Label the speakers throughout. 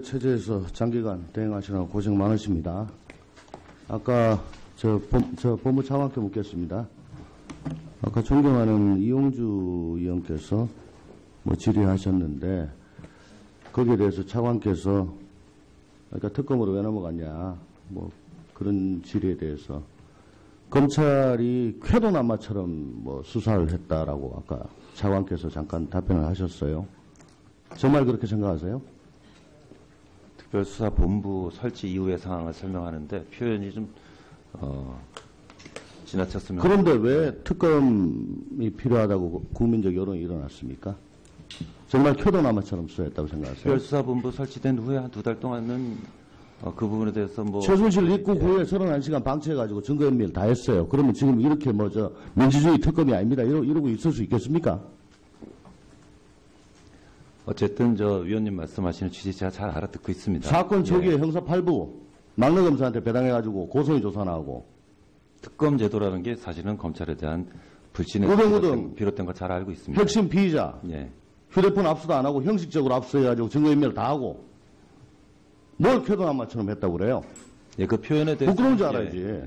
Speaker 1: 체제에서 장기간 대행하시느라 고생 많으십니다. 아까 저 법무차관께 묻겠습니다. 아까 존경하는 이용주 의원께서 질의하셨는데 거기에 대해서 차관께서 그러니까 특검으로 왜 넘어갔냐 그런 질의에 대해서 검찰이 쾌도남마처럼 수사를 했다라고 아까 차관께서 잠깐 답변을 하셨어요. 정말 그렇게 생각하세요?
Speaker 2: 특별수사본부 설치 이후의 상황을 설명하는데 표현이 좀 지나쳤으면.
Speaker 1: 그런데 왜 특검이 필요하다고 국민적 여론이 일어났습니까? 정말 쾌도남마처럼 수사했다고 생각하세요?
Speaker 2: 특별수사본부 설치된 후에 한 2달 동안은 그 부분에 대해서
Speaker 1: 최순실 입국 후에 31시간 방치해가지고 증거인멸 다 했어요. 그러면 지금 이렇게 민주주의 특검이 아닙니다. 이러고 있을 수 있겠습니까?
Speaker 2: 어쨌든 위원님 말씀하시는 취지 제가 잘 알아듣고 있습니다.
Speaker 1: 사건 초기에 형사 8부 막내 검사한테 배당해가지고 고소인 조사 나오고.
Speaker 2: 특검 제도라는 게 사실은 검찰에 대한 불신에 비롯된 걸 잘 알고 있습니다.
Speaker 1: 핵심 피의자 휴대폰 압수도 안 하고 형식적으로 압수해가지고 증거인멸 다 하고 뭘 쾌도남마처럼 했다고 그래요?
Speaker 2: 그 표현에 대해서
Speaker 1: 부끄러운 줄 알아야지.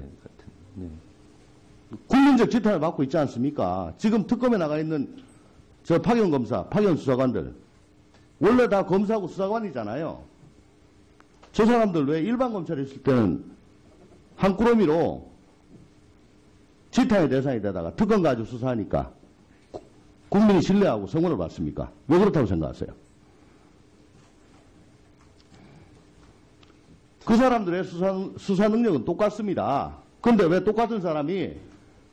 Speaker 1: 국민적 지탄을 받고 있지 않습니까? 지금 특검에 나가 있는 박영 검사, 박영 수사관들 원래 다 검사하고 수사관이잖아요. 저 사람들 왜 일반 검찰에 있을 때는 한 꾸러미로 지탄의 대상이 되다가 특검 가지고 수사하니까 국민이 신뢰하고 성원을 받습니까? 왜 그렇다고 생각하세요? 그 사람들의 수사 능력은 똑같습니다. 그런데 왜 똑같은 사람이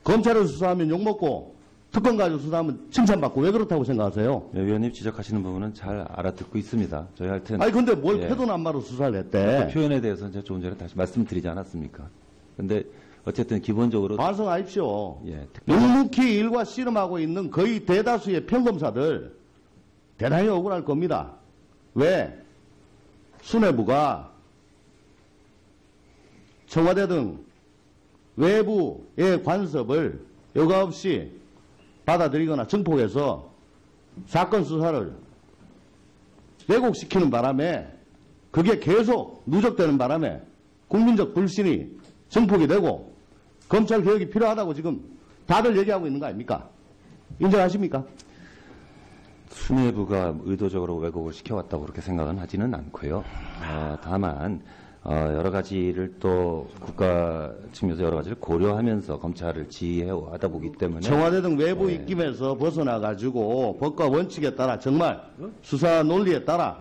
Speaker 1: 검찰에서 수사하면 욕먹고 특검 가지고 수사하면 칭찬받고 왜 그렇다고 생각하세요?
Speaker 2: 위원님 지적하시는 부분은 잘 알아듣고 있습니다. 저희 하여튼.
Speaker 1: 아니 근데 뭘 쾌도남마로 수사를 했대?
Speaker 2: 그 표현에 대해서는 제가 조금 전에 다시 말씀드리지 않았습니까? 근데 어쨌든 기본적으로
Speaker 1: 반성하십시오. 묵묵히 일과 씨름하고 있는 거의 대다수의 평검사들 대단히 억울할 겁니다. 왜? 수뇌부가 청와대 등 외부의 간섭을 여과 없이 받아들이거나 증폭해서 사건 수사를 왜곡시키는 바람에 그게 계속 누적되는 바람에 국민적 불신이 증폭이 되고 검찰 개혁이 필요하다고 지금 다들 얘기하고 있는 거 아닙니까? 인정하십니까?
Speaker 2: 수뇌부가 의도적으로 왜곡을 시켜왔다고 그렇게 생각은 하지는 않고요. 다만 여러 가지를 또 국가 측면에서 여러 가지를 고려하면서 검찰을 지휘해하다 보기 때문에
Speaker 1: 청와대 등 외부 입김에서 벗어나가지고 법과 원칙에 따라 정말 수사 논리에 따라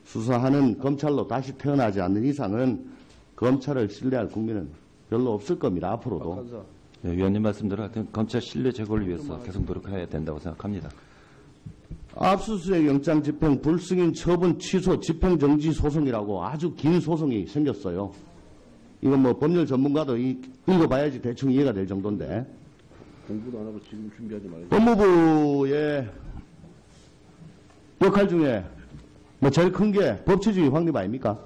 Speaker 1: 수사하는 검찰로 다시 태어나지 않는 이상은 검찰을 신뢰할 국민은 별로 없을 겁니다. 앞으로도.
Speaker 2: 위원님 말씀대로 하여튼 검찰 신뢰 제고를 위해서 계속 노력해야 된다고 생각합니다.
Speaker 1: 압수수색 영장 집행 불승인 처분 취소 집행정지 소송이라고 아주 긴 소송이 생겼어요. 이건 법률 전문가도 읽어봐야지 대충 이해가 될 정도인데.
Speaker 3: 공부도 안 하고 지금 준비하지 말고.
Speaker 1: 법무부의 역할 중에 제일 큰 게 법치주의 확립 아닙니까?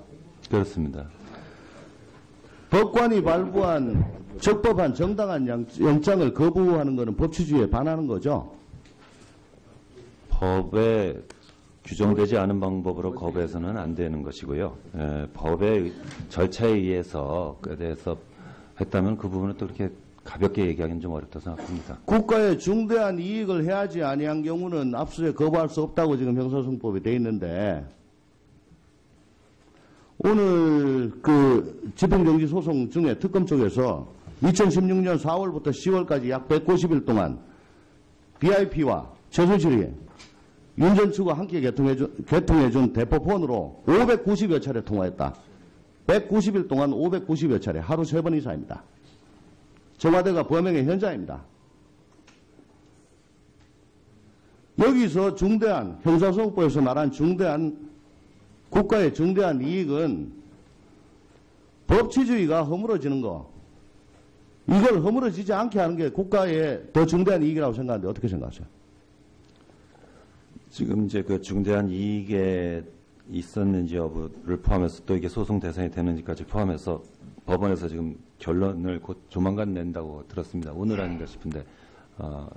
Speaker 2: 그렇습니다.
Speaker 1: 법관이 발부한 적법한 정당한 영장을 거부하는 것은 법치주의에 반하는 거죠.
Speaker 2: 법에 규정되지 않은 방법으로 거부해서는 안 되는 것이고요. 법의 절차에 의해서 그에 대해서 했다면 그 부분은 또 그렇게 가볍게 얘기하기는 좀 어렵다고 생각합니다.
Speaker 1: 국가에 중대한 이익을 해야지 아니한 경우는 압수수색 거부할 수 없다고 지금 형사소송법에 돼 있는데 오늘 집행정지 소송 중에 특검 쪽에서 2016년 4월부터 10월까지 약 190일 동안 BIP와 최순실이 윤 전 측과 함께 개통해준 대포폰으로 590여 차례 통화했다. 190일 동안 590여 차례 하루 3번 이상입니다. 청와대가 범행의 현장입니다. 여기서 중대한 형사소송법에서 말한 중대한 국가의 중대한 이익은 법치주의가 허물어지는 거. 이걸 허물어지지 않게 하는 게 국가의 더 중대한 이익이라고 생각하는데 어떻게 생각하세요?
Speaker 2: 지금 이제 그 중대한 이익에 있었는지 여부를 포함해서 또 이게 소송 대상이 되는지까지 포함해서 법원에서 지금 결론을 곧 조만간 낸다고 들었습니다. 오늘 아닌가 싶은데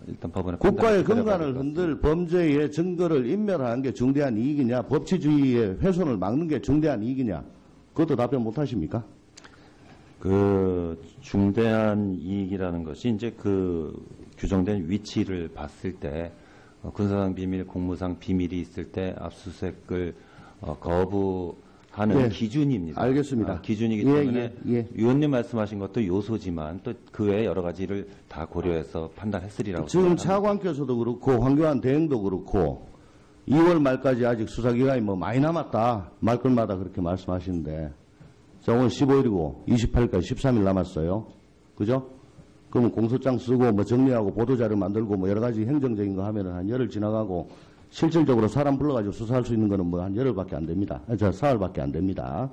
Speaker 2: 일단 법원의
Speaker 1: 국가의
Speaker 2: 판단을
Speaker 1: 근간을
Speaker 2: 기다려봐야 될
Speaker 1: 흔들 범죄의 증거를 인멸하는 게 중대한 이익이냐, 법치주의의 훼손을 막는 게 중대한 이익이냐, 그것도 답변 못 하십니까?
Speaker 2: 그 중대한 이익이라는 것이 이제 그 규정된 위치를 봤을 때 군사상 비밀, 공무상 비밀이 있을 때 압수수색을 거부하는
Speaker 1: 예,
Speaker 2: 기준입니다.
Speaker 1: 알겠습니다.
Speaker 2: 기준이기
Speaker 1: 예,
Speaker 2: 때문에
Speaker 1: 예.
Speaker 2: 위원님 말씀하신 것도 요소지만 또 그 외 여러 가지를 다 고려해서 판단했으리라고
Speaker 1: 지금
Speaker 2: 생각합니다.
Speaker 1: 차관께서도 그렇고 황교안 대행도 그렇고 2월 말까지 아직 수사기간이 뭐 많이 남았다. 말끝마다 그렇게 말씀하시는데 자, 오늘 15일이고 28일까지 13일 남았어요. 그죠? 그러면 공소장 쓰고 뭐 정리하고 보도자료 만들고 뭐 여러 가지 행정적인 거 하면은 한 열흘 지나가고 실질적으로 사람 불러가지고 수사할 수 있는 거는 뭐 한 열흘밖에 안 됩니다. 사흘밖에 안 됩니다.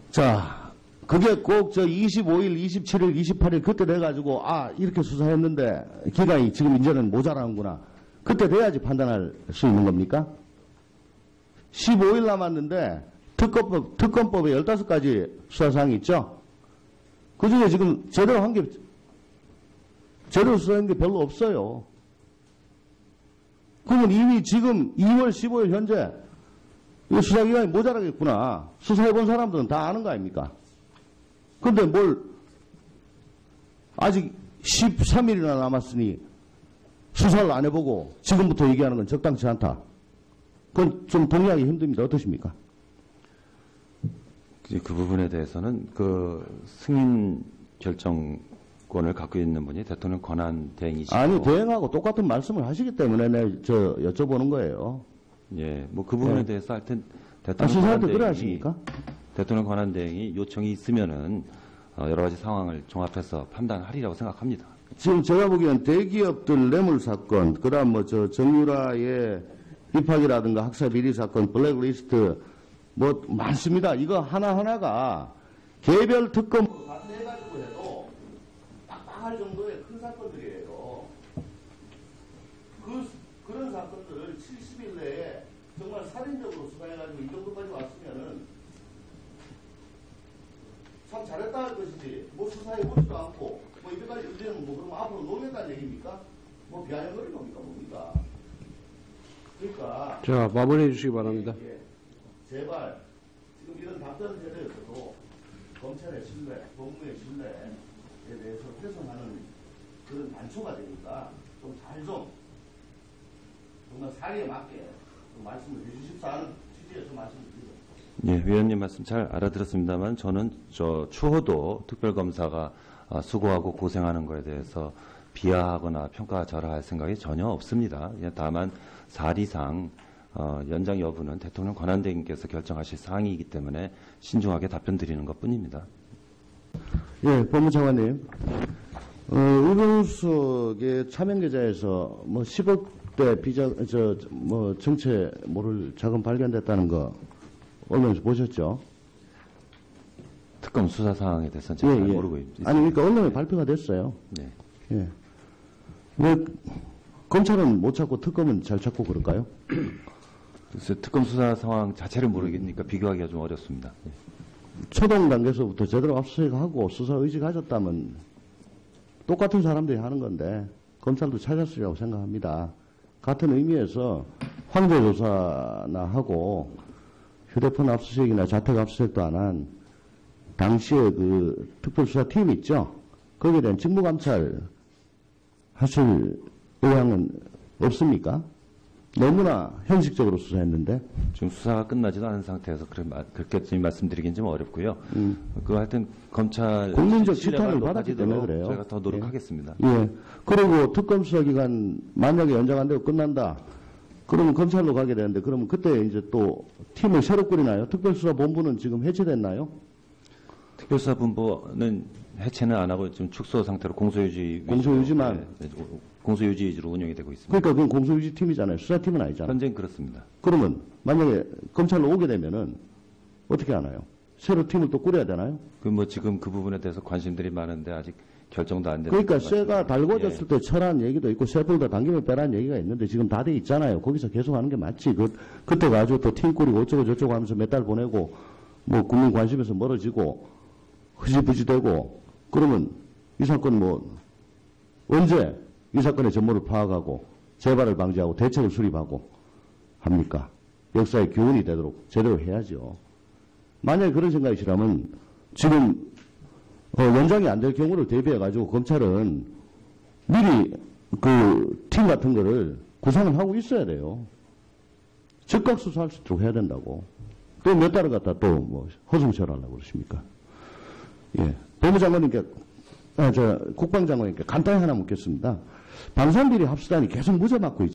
Speaker 1: 자, 그게 꼭 저 25일, 27일, 28일 그때 돼가지고 이렇게 수사했는데 기간이 지금 이제는 모자라는구나. 그때 돼야지 판단할 수 있는 겁니까? 15일 남았는데 특검법에 15가지 수사사항이 있죠? 그 중에 지금 제대로 수사한 게 별로 없어요. 그러면 이미 지금 2월 15일 현재 이 수사기간이 모자라겠구나. 수사해본 사람들은 다 아는 거 아닙니까? 근데 아직 13일이나 남았으니 수사를 안 해보고 지금부터 얘기하는 건 적당치 않다. 그건 좀 동의하기 힘듭니다. 어떠십니까?
Speaker 2: 그 부분에 대해서는 그 승인 결정권을 갖고 있는 분이 대통령 권한 대행이시고
Speaker 1: 아니, 대행하고 똑같은 말씀을 하시기 때문에 여쭤보는 거예요.
Speaker 2: 예, 뭐 그 부분에
Speaker 1: 네.
Speaker 2: 대해서 하여튼 대통령
Speaker 1: 수사할 때
Speaker 2: 권한
Speaker 1: 그래
Speaker 2: 대행이
Speaker 1: 하십니까?
Speaker 2: 대통령 권한 대행이 요청이 있으면은 여러 가지 상황을 종합해서 판단하리라고 생각합니다.
Speaker 1: 지금 제가 보기엔 대기업들 뇌물 사건, 그다음 정유라의 입학이라든가 학사 비리 사건, 블랙리스트 뭐 많습니다. 이거 하나하나가 개별 특검 다 해가지고 해도 빡빡할 정도의 큰 사건들이에요. 그런 사건들을 70일 내에 정말 살인적으로 수사해가지고 이 정도까지 왔으면은 참 잘했다 할 것이지 뭐 수사해보지도 않고 뭐 이때까지 이제는 뭐 그럼 앞으로 노겠다는 얘기입니까? 뭐 비아냥거리는 겁니까 뭡니까? 그러니까
Speaker 3: 자, 마무리해 주시기 바랍니다.
Speaker 1: 예, 제발 지금 이런 답변 제도에서도 검찰의 신뢰, 법무의 신뢰에 대해서 훼손하는 그런 단초가 되니까 좀 정말 사리에 맞게 좀 말씀을 해주십사 하는 취지에서 말씀드리죠.
Speaker 2: 예, 위원님 말씀 잘 알아들었습니다만 저는 추호도 특별검사가 수고하고 고생하는 거에 대해서 비하하거나 평가절하할 생각이 전혀 없습니다. 다만 사리상 연장 여부는 대통령 권한대행께서 결정하실 사항이기 때문에 신중하게 답변 드리는 것뿐입니다.
Speaker 1: 예, 법무장관님. 의병수석의 차명계좌에서 뭐 10억대 정체 모를 자금 발견됐다는 거 언론에서 보셨죠?
Speaker 2: 특검 수사 사항에 대해서는 제가 잘 모르고 있습니다.
Speaker 1: 아니, 그러니까 언론에 발표가 됐어요.
Speaker 2: 네.
Speaker 1: 예. 왜 검찰은 못 찾고 특검은 잘 찾고 그럴까요?
Speaker 2: 그래서 특검 수사 상황 자체를 모르겠으니까 비교하기가 좀 어렵습니다. 예.
Speaker 1: 초동 단계에서부터 제대로 압수수색하고 수사 의지 가졌다면 똑같은 사람들이 하는 건데 검찰도 찾았으리라고 생각합니다. 같은 의미에서 황제 조사나 하고 휴대폰 압수수색이나 자택 압수수색도 안 한 당시에 그 특별수사팀 있죠? 거기에 대한 직무감찰 하실 의향은 없습니까? 너무나 형식적으로 수사했는데.
Speaker 2: 지금 수사가 끝나지도 않은 상태에서 그렇게 말씀드리긴 좀 어렵고요. 그 하여튼 검찰
Speaker 1: 국민적
Speaker 2: 신뢰가
Speaker 1: 지탄을 받았기 때문에
Speaker 2: 높아지도록
Speaker 1: 그래요.
Speaker 2: 저희가 더 노력하겠습니다.
Speaker 1: 예. 그리고 특검 수사 기간 만약에 연장 안 되고 끝난다. 그러면 검찰로 가게 되는데 그러면 그때 이제 또 팀을 새로 꾸리나요? 특별수사본부는 지금 해체됐나요?
Speaker 2: 특별수사본부는 해체는 안 하고 지금 축소 상태로
Speaker 1: 공소유지만.
Speaker 2: 공소유지 위주로 운영이 되고 있습니다.
Speaker 1: 그러니까 그건 공소유지 팀이잖아요. 수사팀은 아니잖아요.
Speaker 2: 현재는 그렇습니다.
Speaker 1: 그러면 만약에 검찰로 오게 되면은 어떻게 하나요? 새로 팀을 또 꾸려야 되나요?
Speaker 2: 지금 그 부분에 대해서 관심들이 많은데 아직 결정도 안 됐는
Speaker 1: 그러니까
Speaker 2: 것
Speaker 1: 쇠가
Speaker 2: 같습니다.
Speaker 1: 달궈졌을 때 철한 얘기도 있고 쇠불 다 당기면 빼라는 얘기가 있는데 지금 다 돼 있잖아요. 거기서 계속 하는 게 맞지. 그때 가지고 또 팀 꾸리고 어쩌고 저쩌고 하면서 몇 달 보내고 뭐 국민 관심에서 멀어지고 흐지부지 되고 그러면 이 사건 언제 이 사건의 전모를 파악하고 재발을 방지하고 대책을 수립하고 합니까? 역사의 교훈이 되도록 제대로 해야죠. 만약에 그런 생각이시라면 지금 연장이 안 될 경우를 대비해가지고 검찰은 미리 그 팀 같은 거를 구성을 하고 있어야 돼요. 즉각 수사할 수 있도록 해야 된다고. 또 몇 달을 갖다 또 뭐 허송세월하려고 그러십니까? 예. 법무장관님께, 국방장관님께 간단히 하나 묻겠습니다. 방산비리 합수단이 계속 무죄 맞고 있죠.